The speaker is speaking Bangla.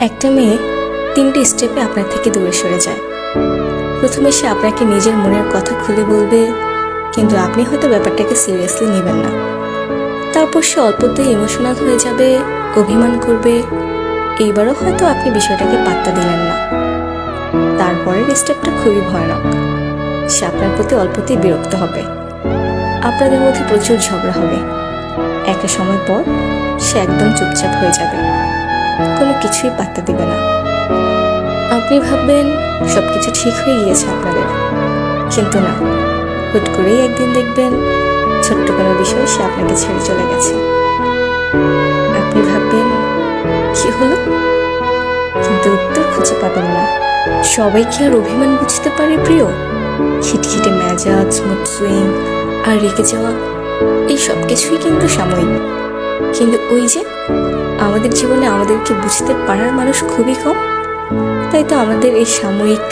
একটা মেয়ে 3টে স্টেপে আপনার থেকে দূরে সরে যায়। প্রথমে সে আপনাকে নিজের মনের কথা খুলে বলবে, কিন্তু আপনি হয়তো ব্যাপারটাকে সিরিয়াসলি নেবেন না। তারপর সে অল্পতেই ইমোশনাল হয়ে যাবে, অভিমান করবে। এইবারও হয়তো আপনি বিষয়টাকে পাত্তা দিলেন না। তারপরের স্টেপটা খুবই ভয়ানক। সে আপনার প্রতি অল্পতেই বিরক্ত হবে, আপনাদের মধ্যে প্রচুর ঝগড়া হবে। একটা সময় পর সে একদম চুপচাপ হয়ে যাবে, কোনো কিছুই পাত্তা দিবে না। আপনি ভাববেন সবকিছু ঠিক হয়ে গিয়েছে আপনাদের, কিন্তু না। হুট করেই একদিন দেখবেন ছোট্ট কোনো বিষয় সে আপনাকে ছেড়ে চলে গেছে। আপনি ভাববেন কি হলো, কিন্তু উত্তর খুঁজে পাবেন না। সবাই কি আর অভিমান বুঝতে পারে প্রিয়? খিটখিটে মেজাজ, মুড সুইং আর রেগে যাওয়া, এই সব কিছুই কিন্তু সাময়িক। কিন্তু ওই যে আমাদের জীবনে আমাদেরকে বুঝতে পারার মানুষ খুবই কম। তাই তো আমাদের এই সাময়িক